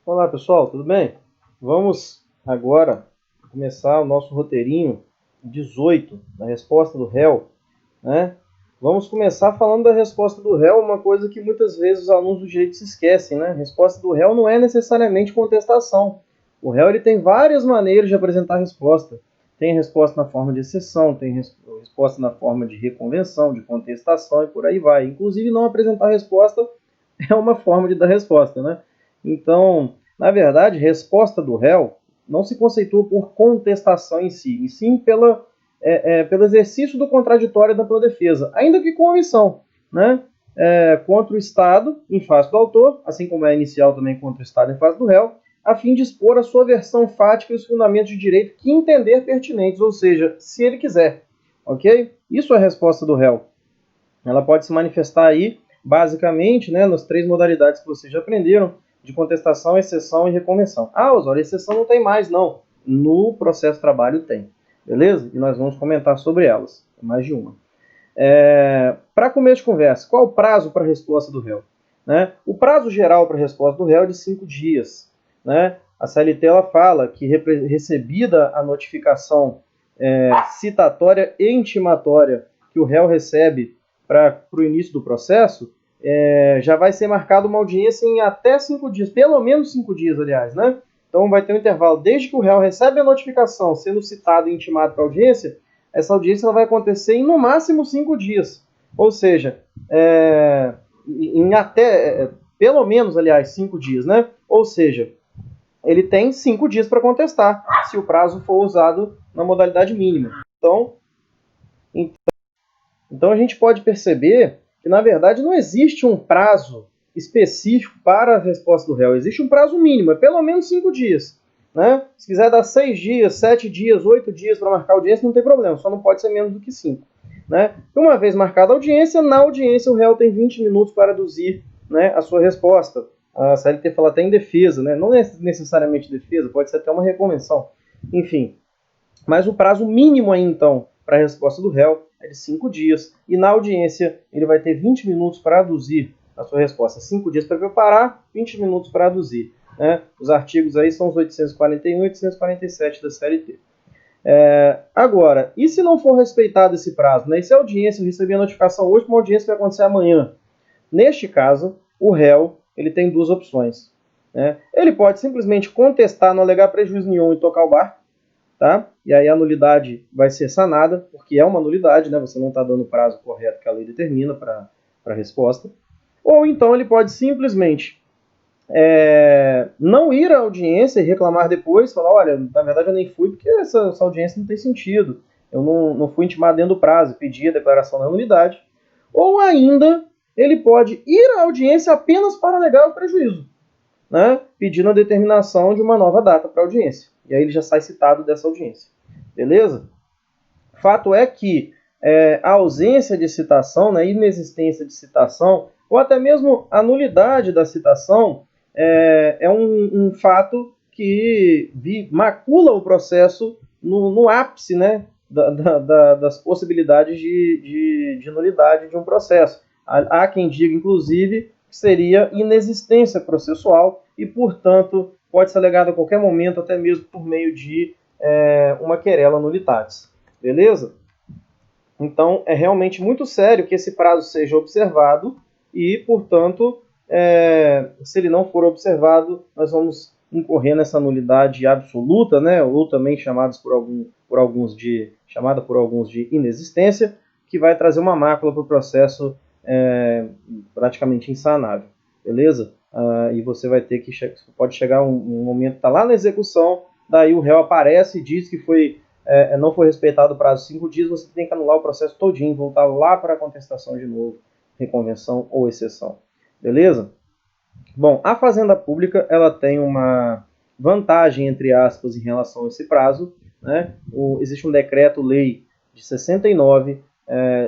Olá pessoal, tudo bem? Vamos agora começar o nosso roteirinho 18 da resposta do réu, né? Vamos começar falando da resposta do réu, uma coisa que muitas vezes os alunos do direito se esquecem, né? A resposta do réu não é necessariamente contestação. O réu ele tem várias maneiras de apresentar a resposta. Tem resposta na forma de exceção, tem resposta na forma de reconvenção, de contestação e por aí vai. Inclusive, não apresentar a resposta é uma forma de dar resposta, né? Então, na verdade, resposta do réu não se conceitua por contestação em si, e sim pelo exercício do contraditório da defesa, ainda que com omissão, né? Contra o Estado, em face do autor, assim como é inicial também contra o Estado em face do réu, a fim de expor a sua versão fática e os fundamentos de direito que entender pertinentes, ou seja, se ele quiser, ok? Isso é a resposta do réu. Ela pode se manifestar aí, basicamente, né, nas três modalidades que vocês já aprenderam, de contestação, exceção e reconvenção. Ah, Osório, exceção não tem mais, não. No processo de trabalho tem. Beleza? E nós vamos comentar sobre elas. Tem mais de uma. Para começo de conversa, qual o prazo para a resposta do réu? Né? O prazo geral para a resposta do réu é de 5 dias. Né? A CLT ela fala que, recebida a notificação citatória e intimatória que o réu recebe para o início do processo, já vai ser marcada uma audiência em até 5 dias, pelo menos 5 dias, aliás, né? Então vai ter um intervalo desde que o réu recebe a notificação, sendo citado e intimado para audiência, essa audiência ela vai acontecer em no máximo 5 dias. Ou seja, em até, pelo menos, aliás, 5 dias, né? Ou seja, ele tem 5 dias para contestar, se o prazo for usado na modalidade mínima. Então a gente pode perceber que, na verdade, não existe um prazo específico para a resposta do réu. Existe um prazo mínimo, é pelo menos 5 dias. Né? Se quiser dar 6 dias, 7 dias, 8 dias para marcar a audiência, não tem problema, só não pode ser menos do que 5. Né? Uma vez marcada a audiência, na audiência o réu tem 20 minutos para aduzir, né, a sua resposta. A CLT fala até em defesa, né? Não é necessariamente defesa, pode ser até uma reconvenção. Enfim, mas o prazo mínimo aí, então, para a resposta do réu é de 5 dias. E na audiência ele vai ter 20 minutos para aduzir a sua resposta. 5 dias para preparar, 20 minutos para aduzir. Né? Os artigos aí são os 841 e 847 da CLT. Agora, e se não for respeitado esse prazo? Né? E se a audiência, eu recebi a notificação hoje, uma audiência vai acontecer amanhã. Neste caso, o réu ele tem duas opções. Né? Ele pode simplesmente contestar, não alegar prejuízo nenhum e tocar o barco. Tá? E aí a nulidade vai ser sanada, porque é uma nulidade, né? Você não está dando o prazo correto que a lei determina para a resposta. Ou então ele pode simplesmente não ir à audiência e reclamar depois, falar, olha, na verdade eu nem fui porque essa audiência não tem sentido, eu não fui intimado dentro do prazo, pedir a declaração da nulidade. Ou ainda ele pode ir à audiência apenas para alegar o prejuízo, né, pedindo a determinação de uma nova data para a audiência. E aí ele já sai citado dessa audiência. Beleza? Fato é que a ausência de citação, né, a inexistência de citação, ou até mesmo a nulidade da citação, é um fato que macula o processo no ápice, né, das possibilidades de nulidade de um processo. Há quem diga, inclusive, que seria inexistência processual e, portanto, pode ser alegado a qualquer momento, até mesmo por meio de uma querela nulitatis. Beleza? Então, é realmente muito sério que esse prazo seja observado e, portanto, se ele não for observado, nós vamos incorrer nessa nulidade absoluta, né, ou também chamada por alguns de inexistência, que vai trazer uma mácula para o processo praticamente insanável. Beleza? E você vai ter que pode chegar um momento, está lá na execução, daí o réu aparece e diz que não foi respeitado o prazo de 5 dias, você tem que anular o processo todinho, voltar lá para a contestação de novo, reconvenção ou exceção. Beleza? Bom, a Fazenda Pública ela tem uma vantagem, entre aspas, em relação a esse prazo. Né? Existe um decreto-lei de 69,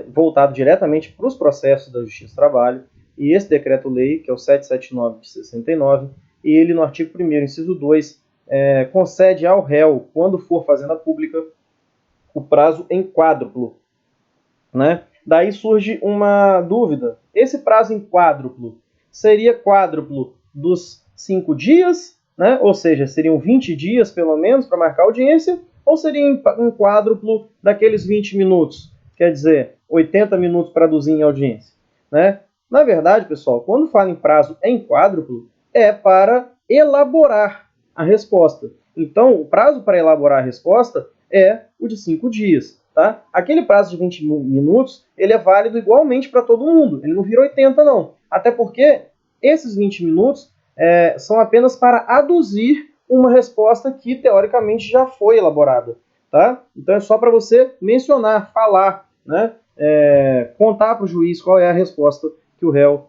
voltado diretamente para os processos da Justiça do Trabalho, e esse decreto-lei, que é o 779 de 69, e ele no artigo 1º, inciso 2, concede ao réu, quando for fazenda pública, o prazo em quádruplo. Né? Daí surge uma dúvida. Esse prazo em quádruplo seria quádruplo dos 5 dias né? Ou seja, seriam 20 dias pelo menos para marcar audiência, ou seria um quádruplo daqueles 20 minutos? Quer dizer, 80 minutos para traduzir em audiência, né? Na verdade, pessoal, quando fala em prazo em quádruplo, é para elaborar a resposta. Então, o prazo para elaborar a resposta é o de 5 dias. Tá? Aquele prazo de 20 minutos, ele é válido igualmente para todo mundo. Ele não vira 80, não. Até porque esses 20 minutos são apenas para aduzir uma resposta que, teoricamente, já foi elaborada. Tá? Então, é só para você mencionar, falar, né? Contar para o juiz qual é a resposta que o réu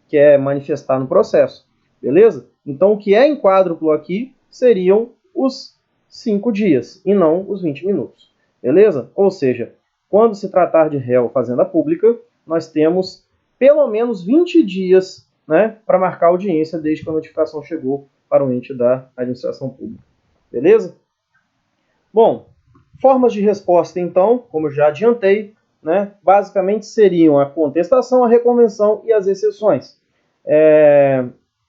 quer manifestar no processo. Beleza? Então, o que é em quádruplo aqui seriam os 5 dias e não os 20 minutos. Beleza? Ou seja, quando se tratar de réu fazenda pública, nós temos pelo menos 20 dias, né, para marcar audiência desde que a notificação chegou para o ente da administração pública. Beleza? Bom, formas de resposta, então, como eu já adiantei, né, basicamente seriam a contestação, a reconvenção e as exceções.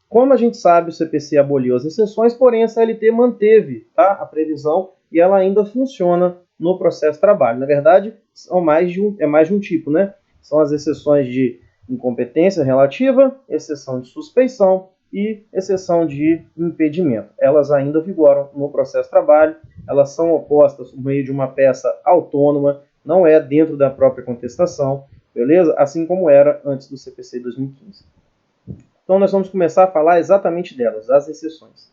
Como a gente sabe, o CPC aboliu as exceções, porém a CLT manteve, tá, a previsão e ela ainda funciona no processo de trabalho. Na verdade, é mais de um tipo, né? São as exceções de incompetência relativa, exceção de suspeição e exceção de impedimento. Elas ainda vigoram no processo de trabalho, elas são opostas por meio de uma peça autônoma, não é dentro da própria contestação, beleza? Assim como era antes do CPC 2015. Então nós vamos começar a falar exatamente delas, as exceções.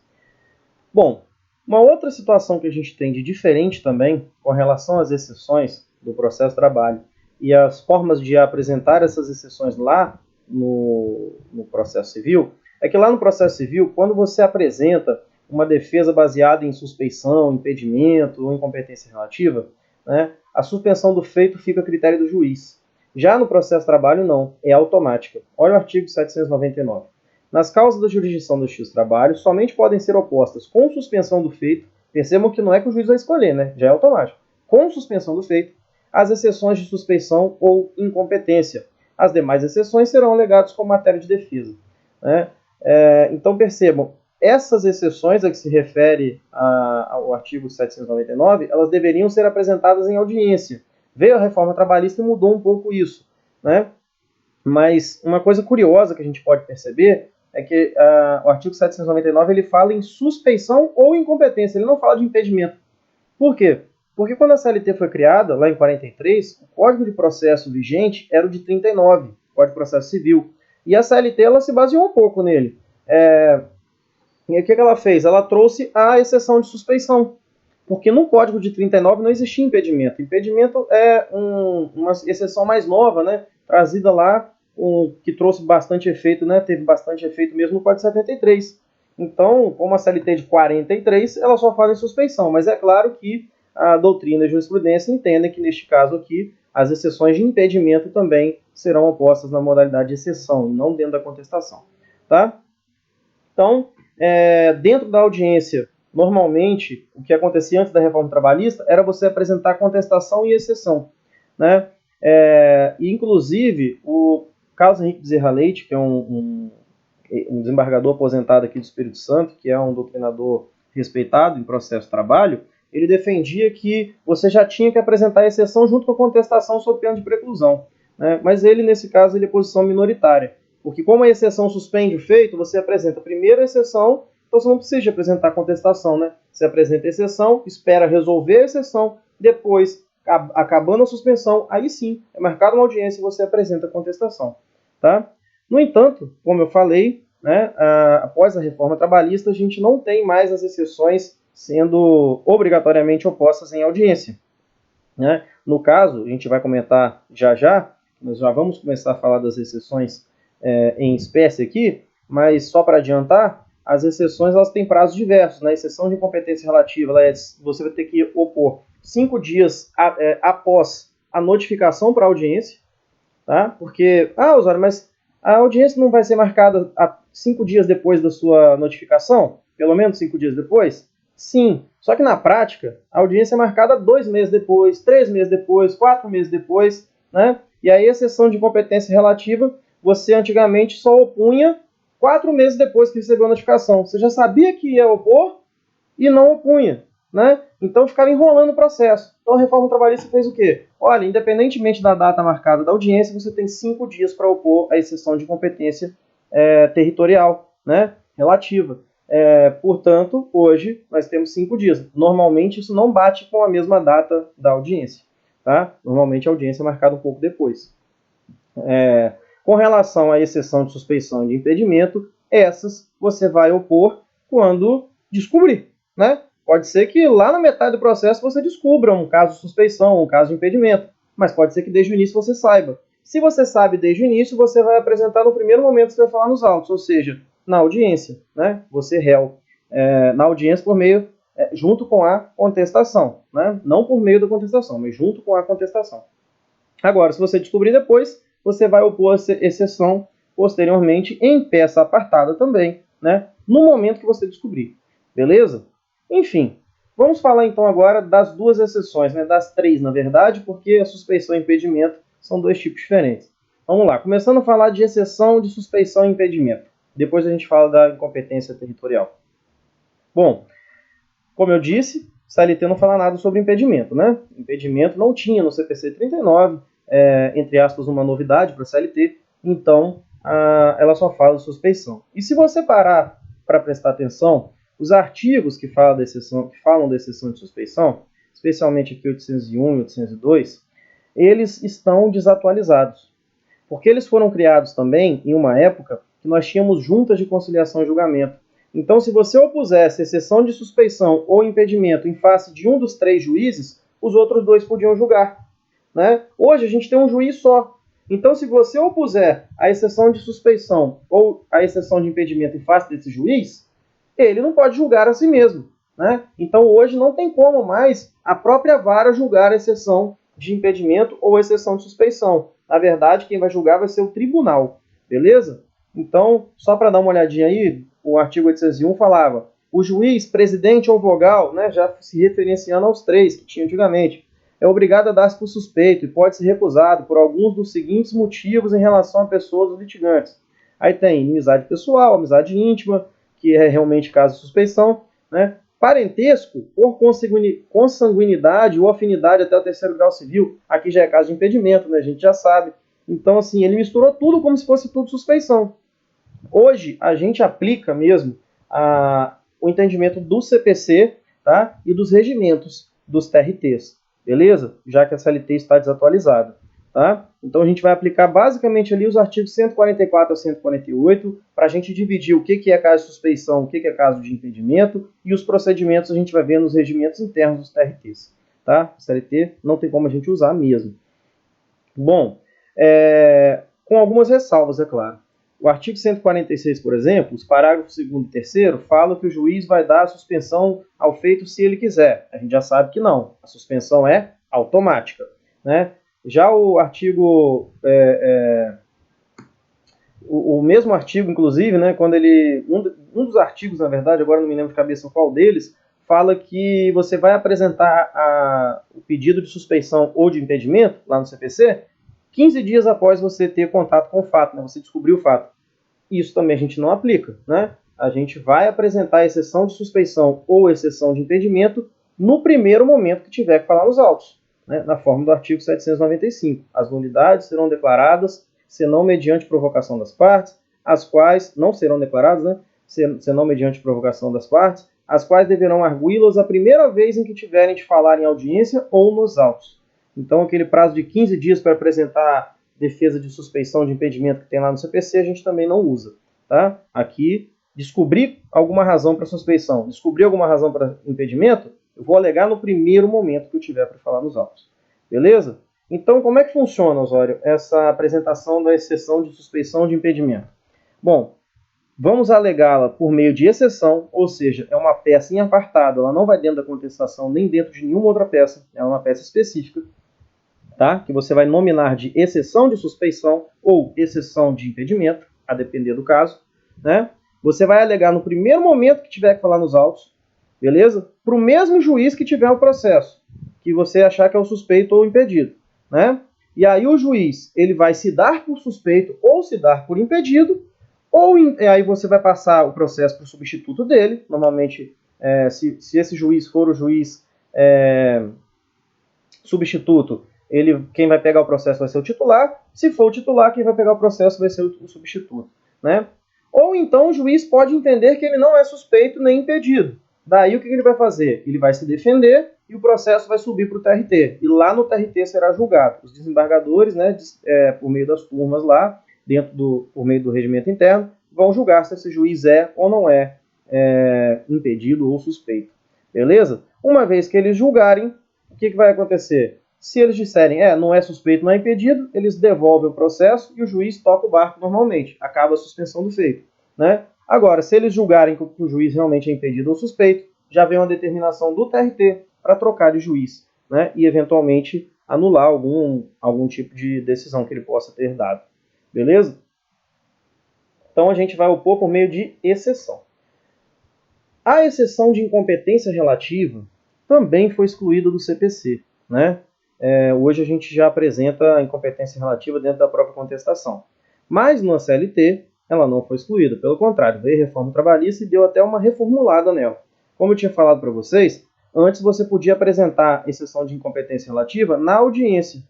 Bom, uma outra situação que a gente tem de diferente também com relação às exceções do processo de trabalho e as formas de apresentar essas exceções lá no processo civil, é que lá no processo civil, quando você apresenta uma defesa baseada em suspeição, impedimento ou incompetência relativa, né, a suspensão do feito fica a critério do juiz. Já no processo de trabalho, não, é automática. Olha o artigo 799. Nas causas da jurisdição do Justiça do Trabalho, somente podem ser opostas com suspensão do feito, percebam que não é que o juiz vai escolher, né? Já é automático. Com suspensão do feito, as exceções de suspeição ou incompetência. As demais exceções serão alegadas como matéria de defesa, né? Então percebam, essas exceções a que se refere ao artigo 799, elas deveriam ser apresentadas em audiência. Veio a reforma trabalhista e mudou um pouco isso, né? Mas uma coisa curiosa que a gente pode perceber é que o artigo 799 ele fala em suspeição ou incompetência, ele não fala de impedimento. Por quê? Porque quando a CLT foi criada, lá em 43, o Código de Processo vigente era o de 39, Código de Processo Civil. E a CLT ela se baseou um pouco nele. E o que ela fez? Ela trouxe a exceção de suspeição. Porque no Código de 39 não existia impedimento. Impedimento é uma exceção mais nova, né? Trazida lá, que trouxe bastante efeito, né? Teve bastante efeito mesmo no Código de 73. Então, como a CLT de 43, ela só fala em suspeição. Mas é claro que a doutrina e a jurisprudência entendem que, neste caso aqui, as exceções de impedimento também serão opostas na modalidade de exceção, e não dentro da contestação. Tá? Então, dentro da audiência, normalmente, o que acontecia antes da reforma trabalhista era você apresentar contestação e exceção, né? E, inclusive, o Carlos Henrique Bezerra Leite, que é um desembargador aposentado aqui do Espírito Santo, que é um doutrinador respeitado em processo de trabalho, ele defendia que você já tinha que apresentar a exceção junto com a contestação sob pena de preclusão, né? Mas ele, nesse caso, ele é posição minoritária. Porque como a exceção suspende o feito, você apresenta primeiro a exceção, então você não precisa apresentar a contestação, né? Você apresenta a exceção, espera resolver a exceção, depois, acabando a suspensão, aí sim, é marcada uma audiência e você apresenta a contestação. Tá? No entanto, como eu falei, né, após a reforma trabalhista, a gente não tem mais as exceções sendo obrigatoriamente opostas em audiência, né? No caso, a gente vai comentar já, nós já vamos começar a falar das exceções em espécie aqui, mas só para adiantar, as exceções elas têm prazos diversos. Na exceção de incompetência relativa, você vai ter que opor 5 dias após a notificação para a audiência, tá? Porque, Osório, mas a audiência não vai ser marcada 5 dias depois da sua notificação? Pelo menos 5 dias depois? Sim, só que na prática, a audiência é marcada 2 meses depois, 3 meses depois, 4 meses depois, né? E aí a exceção de incompetência relativa, você antigamente só opunha 4 meses depois que recebeu a notificação. Você já sabia que ia opor e não opunha, né? Então ficava enrolando o processo. Então a reforma trabalhista fez o quê? Olha, independentemente da data marcada da audiência, você tem 5 dias para opor a exceção de incompetência territorial, né? Relativa. Portanto, hoje nós temos 5 dias. Normalmente isso não bate com a mesma data da audiência, tá? Normalmente a audiência é marcada um pouco depois. Com relação à exceção de suspeição e de impedimento, essas você vai opor quando descobrir, né? Pode ser que lá na metade do processo você descubra um caso de suspeição, um caso de impedimento, mas pode ser que desde o início você saiba. Se você sabe desde o início, você vai apresentar no primeiro momento que você vai falar nos autos, ou seja, na audiência, né? Você réu, na audiência por meio, junto com a contestação, né? Não por meio da contestação, mas junto com a contestação. Agora, se você descobrir depois, você vai opor a exceção posteriormente em peça apartada também, né? No momento que você descobrir, beleza? Enfim, vamos falar então agora das duas exceções, né? Das 3, na verdade, porque a suspeição e impedimento são 2 tipos diferentes. Vamos lá, começando a falar de exceção de suspeição e impedimento. Depois a gente fala da incompetência territorial. Bom, como eu disse, CLT não fala nada sobre impedimento, né? Impedimento não tinha no CPC 39, entre aspas, uma novidade para a CLT, então ela só fala de suspeição. E se você parar para prestar atenção, os artigos que falam da exceção de suspeição, especialmente aqui 801 e 802, eles estão desatualizados, porque eles foram criados também em uma época que nós tínhamos juntas de conciliação e julgamento. Então, se você opusesse exceção de suspeição ou impedimento em face de um dos 3 juízes, os outros 2 podiam julgar, né? Hoje a gente tem um juiz só. Então, se você opuser a exceção de suspeição ou a exceção de impedimento em face desse juiz, ele não pode julgar a si mesmo, né? Então, hoje não tem como mais a própria vara julgar a exceção de impedimento ou exceção de suspeição. Na verdade, quem vai julgar vai ser o tribunal, beleza? Então, só para dar uma olhadinha aí, o artigo 801 falava: o juiz, presidente ou vogal, né, já se referenciando aos 3 que tinha antigamente, é obrigado a dar-se por suspeito e pode ser recusado por alguns dos seguintes motivos em relação a pessoas dos litigantes. Aí tem inimizade pessoal, amizade íntima, que é realmente caso de suspeição, né? Parentesco por consanguinidade ou afinidade até o 3º grau civil, aqui já é caso de impedimento, né? A gente já sabe. Então, assim, ele misturou tudo como se fosse tudo suspeição. Hoje, a gente aplica mesmo o entendimento do CPC, tá? E dos regimentos dos TRTs, beleza? Já que a CLT está desatualizada, tá? Então, a gente vai aplicar basicamente ali os artigos 144 a 148 para a gente dividir o que é caso de suspeição, o que é caso de impedimento, e os procedimentos a gente vai ver nos regimentos internos dos TRTs, tá? CLT não tem como a gente usar mesmo. Bom, com algumas ressalvas, é claro. O artigo 146, por exemplo, os parágrafos 2º e 3º falam que o juiz vai dar a suspensão ao feito se ele quiser. A gente já sabe que não. A suspensão é automática, né? Já o artigo... o mesmo artigo, inclusive, né, quando ele... Um dos artigos, na verdade, agora não me lembro de cabeça qual deles, fala que você vai apresentar o pedido de suspeição ou de impedimento, lá no CPC, 15 dias após você ter contato com o fato, né? Você descobriu o fato. Isso também a gente não aplica, né? A gente vai apresentar a exceção de suspeição ou exceção de impedimento no primeiro momento que tiver que falar nos autos, né? Na forma do artigo 795. As nulidades serão declaradas, senão mediante provocação das partes, as quais não serão declaradas, né? Senão mediante provocação das partes, as quais deverão arguí-las a primeira vez em que tiverem de falar em audiência ou nos autos. Então, aquele prazo de 15 dias para apresentar defesa de suspeição de impedimento que tem lá no CPC, a gente também não usa, tá? Aqui, descobrir alguma razão para suspeição, descobrir alguma razão para impedimento, eu vou alegar no primeiro momento que eu tiver para falar nos autos. Beleza? Então, como é que funciona, Osório, essa apresentação da exceção de suspeição de impedimento? Bom, vamos alegá-la por meio de exceção, ou seja, é uma peça em apartado, ela não vai dentro da contestação nem dentro de nenhuma outra peça, é uma peça específica, tá? Que você vai nominar de exceção de suspeição ou exceção de impedimento, a depender do caso, né? Você vai alegar no primeiro momento que tiver que falar nos autos, beleza? Para o mesmo juiz que tiver o processo, que você achar que é o suspeito ou o impedido, né? E aí o juiz, ele vai se dar por suspeito ou se dar por impedido, Aí você vai passar o processo para o substituto dele. Normalmente, se esse juiz for o juiz substituto, quem vai pegar o processo vai ser o titular. Se for o titular, quem vai pegar o processo vai ser o substituto, né? Ou então o juiz pode entender que ele não é suspeito nem impedido. Daí o que ele vai fazer? Ele vai se defender e o processo vai subir para o TRT. E lá no TRT será julgado. Os desembargadores, né, por meio das turmas lá, por meio do regimento interno, vão julgar se esse juiz é ou não é impedido ou suspeito. Beleza? Uma vez que eles julgarem, o que vai acontecer? Se eles disserem, não é suspeito, não é impedido, eles devolvem o processo e o juiz toca o barco normalmente. Acaba a suspensão do feito, né? Agora, se eles julgarem que o juiz realmente é impedido ou suspeito, já vem uma determinação do TRT para trocar de juiz, né? E eventualmente anular algum tipo de decisão que ele possa ter dado. Beleza? Então a gente vai opor por meio de exceção. A exceção de incompetência relativa também foi excluída do CPC, né? Hoje a gente já apresenta a incompetência relativa dentro da própria contestação. Mas na CLT, ela não foi excluída. Pelo contrário, veio a reforma trabalhista e deu até uma reformulada nela. Como eu tinha falado para vocês, antes você podia apresentar exceção de incompetência relativa na audiência,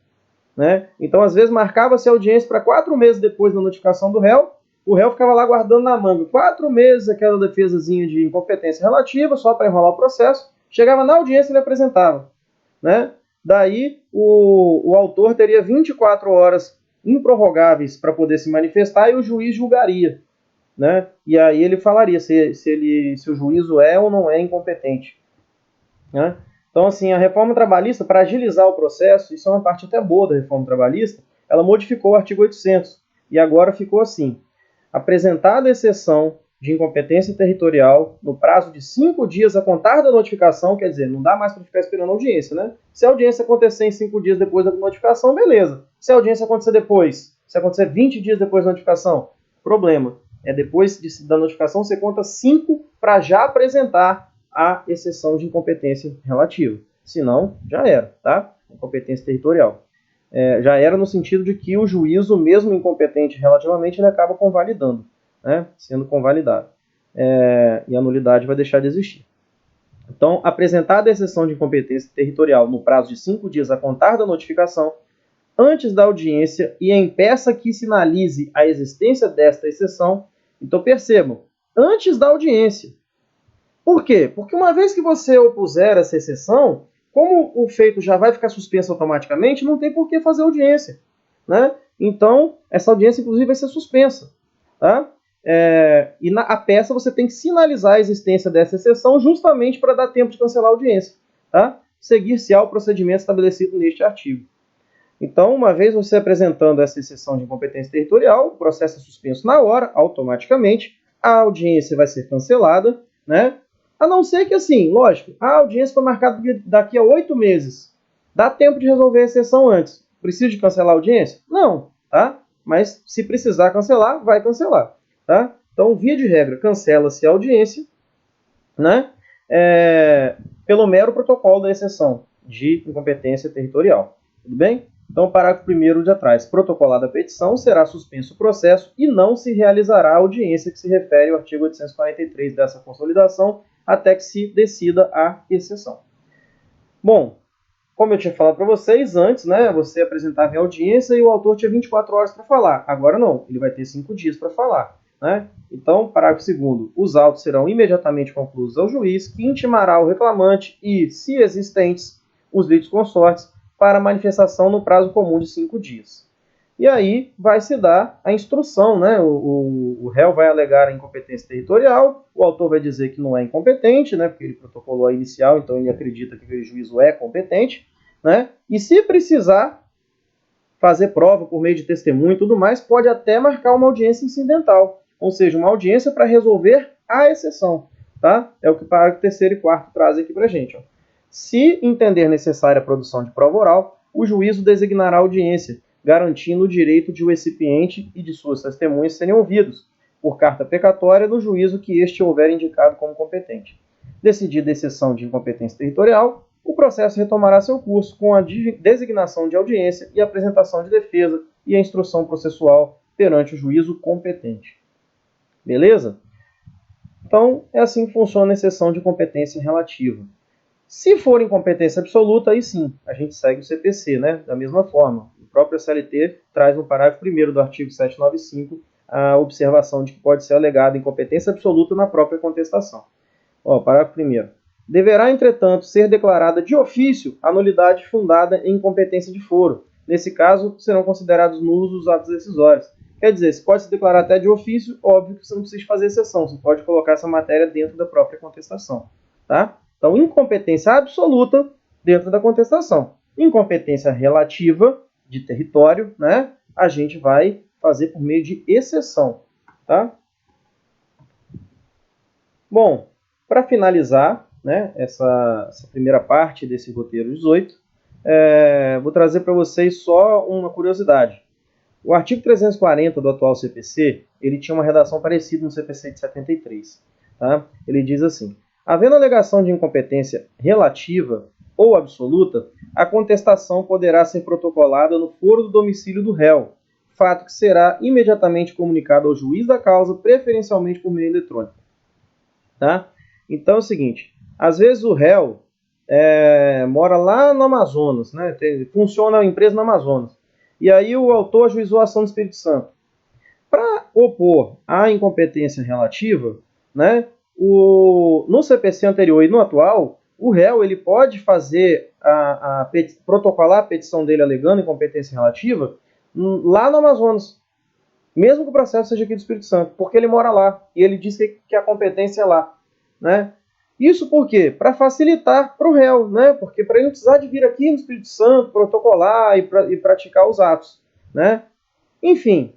né? Então, às vezes, marcava-se a audiência para 4 meses depois da notificação do réu. O réu ficava lá guardando na manga 4 meses aquela defesazinha de incompetência relativa, só para enrolar o processo. Chegava na audiência e ele apresentava, né? Daí, o autor teria 24 horas improrrogáveis para poder se manifestar e o juiz julgaria, né? E aí ele falaria se o juízo é ou não é incompetente, né? Então, assim, a reforma trabalhista, para agilizar o processo, isso é uma parte até boa da reforma trabalhista, ela modificou o artigo 800 e agora ficou assim: apresentada a exceção de incompetência territorial no prazo de 5 dias a contar da notificação, quer dizer, não dá mais para ficar esperando a audiência, né? Se a audiência acontecer em 5 dias depois da notificação, beleza. Se a audiência acontecer depois, se acontecer 20 dias depois da notificação, problema. Depois da notificação, você conta 5 para já apresentar a exceção de incompetência relativa. Senão, já era, tá? Incompetência territorial. Já era no sentido de que o juízo, mesmo incompetente relativamente, ele acaba convalidando, né? Sendo convalidado. E a nulidade vai deixar de existir. Então, apresentada a exceção de incompetência territorial no prazo de 5 dias a contar da notificação, antes da audiência e em peça que sinalize a existência desta exceção. Então, percebam, antes da audiência. Por quê? Porque uma vez que você opuser essa exceção, como o feito já vai ficar suspenso automaticamente, não tem por que fazer audiência, né? Então, essa audiência, inclusive, vai ser suspensa, tá? E a peça você tem que sinalizar a existência dessa exceção justamente para dar tempo de cancelar a audiência, tá? Seguir-se-á o procedimento estabelecido neste artigo. Então, uma vez você apresentando essa exceção de incompetência territorial, o processo é suspenso na hora, automaticamente, a audiência vai ser cancelada, né? A não ser que, assim, lógico, a audiência foi marcada daqui a 8 meses. Dá tempo de resolver a exceção antes. Precisa de cancelar a audiência? Não, tá? Mas se precisar cancelar, vai cancelar, tá? Então, via de regra, cancela-se a audiência, né? Pelo mero protocolo da exceção de incompetência territorial. Tudo bem? Então, parágrafo 1º de atrás. Protocolada a petição, será suspenso o processo e não se realizará a audiência que se refere ao artigo 843 dessa consolidação, até que se decida a exceção. Bom, como eu tinha falado para vocês antes, né, você apresentava em audiência e o autor tinha 24 horas para falar. Agora não, ele vai ter 5 dias para falar, né? Então, parágrafo 2º. Os autos serão imediatamente concluídos ao juiz, que intimará o reclamante e, se existentes, os litisconsortes para manifestação no prazo comum de 5 dias. E aí vai se dar a instrução, né? O réu vai alegar a incompetência territorial, o autor vai dizer que não é incompetente, né? Porque ele protocolou a inicial, então ele acredita que aquele juízo é competente, né? E se precisar fazer prova por meio de testemunho e tudo mais, pode até marcar uma audiência incidental, ou seja, uma audiência para resolver a exceção, tá? É o que o parágrafo 3º e 4º trazem aqui para a gente, ó. Se entender necessária a produção de prova oral, o juízo designará audiência, garantindo o direito de o recipiente e de suas testemunhas serem ouvidos, por carta precatória do juízo que este houver indicado como competente. Decidida a exceção de incompetência territorial, o processo retomará seu curso com a designação de audiência e apresentação de defesa e a instrução processual perante o juízo competente. Beleza? Então, é assim que funciona a exceção de competência relativa. Se for incompetência absoluta, aí sim, a gente segue o CPC, né? Da mesma forma. O próprio SLT traz no parágrafo 1º do artigo 795 a observação de que pode ser alegada incompetência absoluta na própria contestação. Ó, parágrafo 1º. Deverá, entretanto, ser declarada de ofício a nulidade fundada em incompetência de foro. Nesse caso, serão considerados nulos os atos decisórios. Quer dizer, se pode se declarar até de ofício, óbvio que você não precisa fazer exceção, você pode colocar essa matéria dentro da própria contestação. Tá? Então, incompetência absoluta dentro da contestação. Incompetência relativa de território, né? A gente vai fazer por meio de exceção. Tá? Bom, para finalizar, né, essa primeira parte desse roteiro 18, vou trazer para vocês só uma curiosidade. O artigo 340 do atual CPC, ele tinha uma redação parecida no CPC de 73. Tá? Ele diz assim: havendo alegação de incompetência relativa ou absoluta, a contestação poderá ser protocolada no foro do domicílio do réu, fato que será imediatamente comunicado ao juiz da causa, preferencialmente por meio eletrônico. Tá? Então é o seguinte, às vezes o réu mora lá no Amazonas, né? Funciona a empresa no Amazonas, e aí o autor ajuizou a ação do Espírito Santo. Para opor à incompetência relativa, né, no CPC anterior e no atual, o réu ele pode fazer protocolar a petição dele alegando incompetência relativa lá no Amazonas, mesmo que o processo seja aqui do Espírito Santo, porque ele mora lá e ele diz que a competência é lá, né? Isso por quê? Para facilitar para o réu, né? Porque para ele não precisar de vir aqui no Espírito Santo, protocolar e praticar os atos, né? Enfim,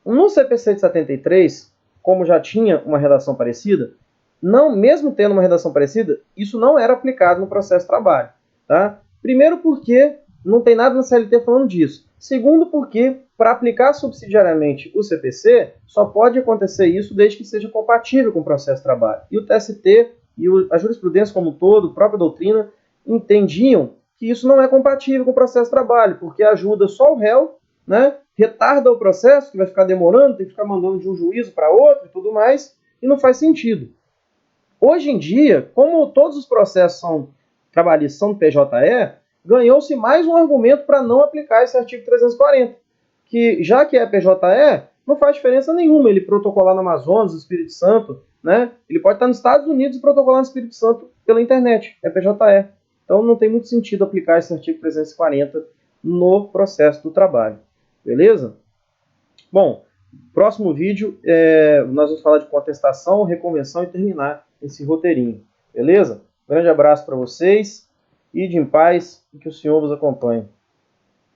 no CPC de 73, como já tinha uma redação parecida, não, mesmo tendo uma redação parecida, isso não era aplicado no processo de trabalho, tá? Primeiro porque não tem nada na CLT falando disso. Segundo porque, para aplicar subsidiariamente o CPC, só pode acontecer isso desde que seja compatível com o processo de trabalho. E o TST e a jurisprudência como um todo, a própria doutrina, entendiam que isso não é compatível com o processo de trabalho, porque ajuda só o réu, né? Retarda o processo, que vai ficar demorando, tem que ficar mandando de um juízo para outro e tudo mais, e não faz sentido. Hoje em dia, como todos os processos trabalhistas são do PJE, ganhou-se mais um argumento para não aplicar esse artigo 340, que já que é PJE, não faz diferença nenhuma ele protocolar no Amazonas, no Espírito Santo, né? Ele pode estar nos Estados Unidos e protocolar no Espírito Santo pela internet, é PJE. Então não tem muito sentido aplicar esse artigo 340 no processo do trabalho. Beleza? Bom, próximo vídeo nós vamos falar de contestação, reconvenção e terminar esse roteirinho. Beleza? Grande abraço para vocês, ide em paz e que o Senhor vos acompanhe.